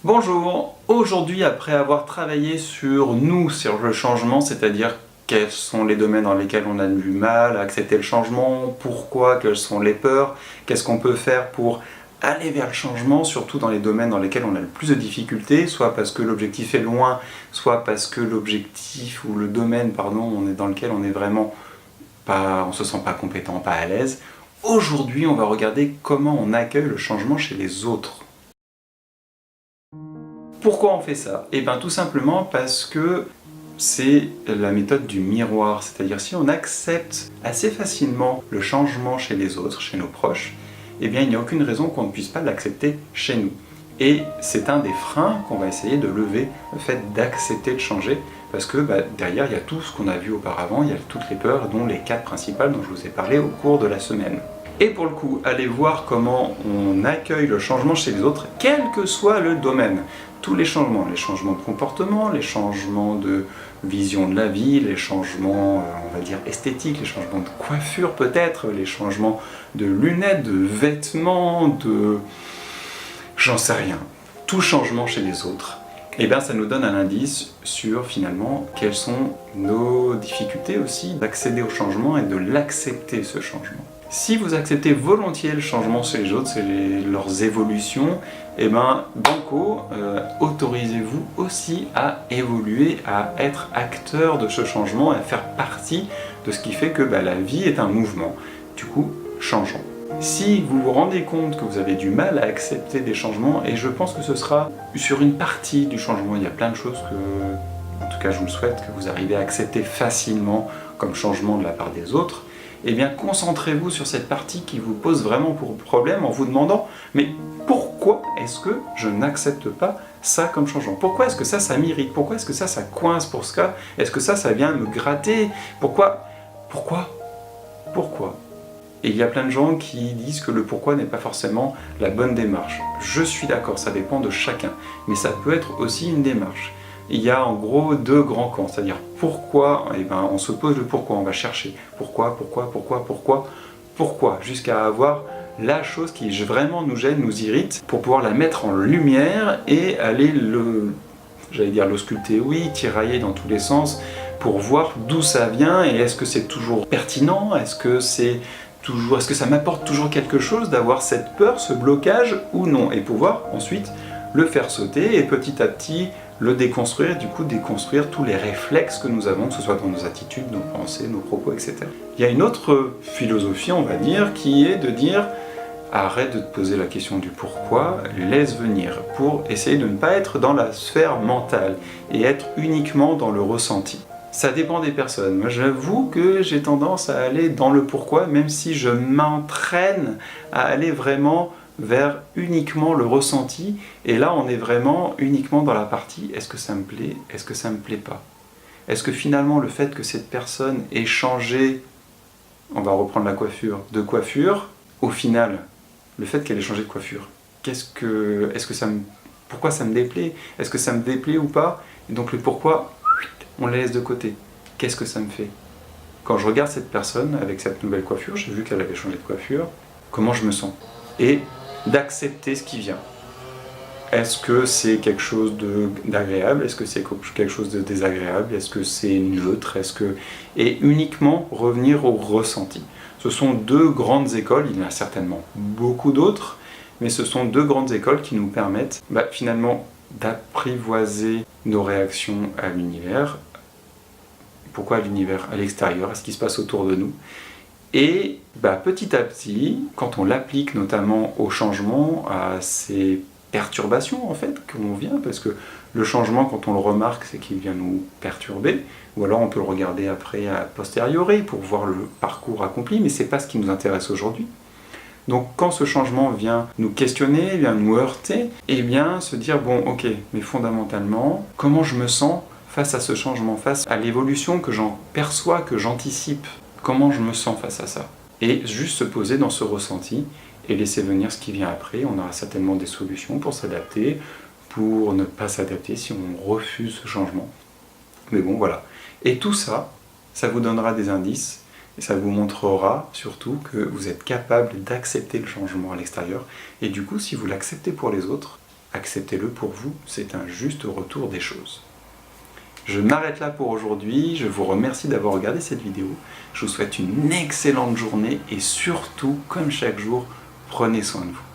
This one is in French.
Bonjour, aujourd'hui après avoir travaillé sur nous, sur le changement, c'est-à-dire quels sont les domaines dans lesquels on a du mal à accepter le changement, pourquoi, quelles sont les peurs, qu'est-ce qu'on peut faire pour aller vers le changement, surtout dans les domaines dans lesquels on a le plus de difficultés, soit parce que l'objectif est loin, soit parce que l'objectif ou le domaine, pardon, dans lequel on est vraiment pas, on se sent pas compétent, pas à l'aise. Aujourd'hui, on va regarder comment on accueille le changement chez les autres. Pourquoi on fait ça? Eh bien tout simplement parce que c'est la méthode du miroir, c'est-à-dire si on accepte assez facilement le changement chez les autres, chez nos proches, eh bien il n'y a aucune raison qu'on ne puisse pas l'accepter chez nous. Et c'est un des freins qu'on va essayer de lever, le fait d'accepter de changer, parce que derrière il y a tout ce qu'on a vu auparavant, il y a toutes les peurs, dont les 4 principales dont je vous ai parlé au cours de la semaine. Et pour le coup, allez voir comment on accueille le changement chez les autres, quel que soit le domaine. Tous les changements de comportement, les changements de vision de la vie, les changements, on va dire, esthétiques, les changements de coiffure peut-être, les changements de lunettes, de vêtements, de... j'en sais rien. Tout changement chez les autres, et bien ça nous donne un indice sur finalement quelles sont nos difficultés aussi d'accéder au changement et de l'accepter ce changement. Si vous acceptez volontiers le changement chez les autres, leurs évolutions, et ben banco, autorisez-vous aussi à évoluer, à être acteur de ce changement, à faire partie de ce qui fait que la vie est un mouvement. Du coup, changeons. Si vous vous rendez compte que vous avez du mal à accepter des changements, et je pense que ce sera sur une partie du changement, il y a plein de choses que, en tout cas je vous le souhaite, que vous arrivez à accepter facilement comme changement de la part des autres, eh bien concentrez-vous sur cette partie qui vous pose vraiment pour problème en vous demandant « mais pourquoi est-ce que je n'accepte pas ça comme changement? Pourquoi est-ce que ça m'irrite? Pourquoi est-ce que ça coince pour ce cas? Est-ce que ça vient me gratter? Pourquoi? Et il y a plein de gens qui disent que le pourquoi n'est pas forcément la bonne démarche. Je suis d'accord, ça dépend de chacun, mais ça peut être aussi une démarche. Il y a en gros 2 grands camps, c'est-à-dire pourquoi, eh ben, on se pose le pourquoi, on va chercher pourquoi, jusqu'à avoir la chose qui vraiment nous gêne, nous irrite, pour pouvoir la mettre en lumière et aller l'ausculter, oui, tirailler dans tous les sens, pour voir d'où ça vient et est-ce que c'est toujours pertinent, est-ce que ça m'apporte toujours quelque chose d'avoir cette peur, ce blocage ou non, et pouvoir ensuite le faire sauter et petit à petit le déconstruire, et du coup déconstruire tous les réflexes que nous avons, que ce soit dans nos attitudes, nos pensées, nos propos, etc. Il y a une autre philosophie, on va dire, qui est de dire arrête de te poser la question du pourquoi, laisse venir, pour essayer de ne pas être dans la sphère mentale et être uniquement dans le ressenti. Ça dépend des personnes. Moi, j'avoue que j'ai tendance à aller dans le pourquoi, même si je m'entraîne à aller vraiment vers uniquement le ressenti, et là on est vraiment uniquement dans la partie est-ce que ça me plaît, est-ce que ça me plaît pas, est-ce que finalement le fait que cette personne ait changé, on va reprendre la coiffure, de coiffure, au final le fait qu'elle ait changé de coiffure, pourquoi ça me déplaît, est-ce que ça me déplaît ou pas, et donc le pourquoi on la laisse de côté, qu'est-ce que ça me fait quand je regarde cette personne avec cette nouvelle coiffure, j'ai vu qu'elle avait changé de coiffure, comment je me sens, et d'accepter ce qui vient. Est-ce que c'est quelque chose d'agréable? Est-ce que c'est quelque chose de désagréable? Est-ce que c'est neutre? Et uniquement revenir au ressenti. Ce sont 2 grandes écoles, il y en a certainement beaucoup d'autres, mais ce sont 2 grandes écoles qui nous permettent finalement d'apprivoiser nos réactions à l'univers. Pourquoi à l'univers? À l'extérieur, à ce qui se passe autour de nous. Et petit à petit, quand on l'applique notamment au changement, à ces perturbations en fait qu'on vient, parce que le changement, quand on le remarque, c'est qu'il vient nous perturber, ou alors on peut le regarder après a posteriori pour voir le parcours accompli, mais c'est pas ce qui nous intéresse aujourd'hui. Donc quand ce changement vient nous questionner, vient nous heurter, et bien se dire bon ok, mais fondamentalement, comment je me sens face à ce changement, face à l'évolution que j'en perçois, que j'anticipe? Comment je me sens face à ça? Et juste se poser dans ce ressenti et laisser venir ce qui vient après. On aura certainement des solutions pour s'adapter, pour ne pas s'adapter si on refuse ce changement. Mais bon, voilà. Et tout ça, ça vous donnera des indices et ça vous montrera surtout que vous êtes capable d'accepter le changement à l'extérieur. Et du coup, si vous l'acceptez pour les autres, acceptez-le pour vous, c'est un juste retour des choses. Je m'arrête là pour aujourd'hui, je vous remercie d'avoir regardé cette vidéo, je vous souhaite une excellente journée et surtout, comme chaque jour, prenez soin de vous.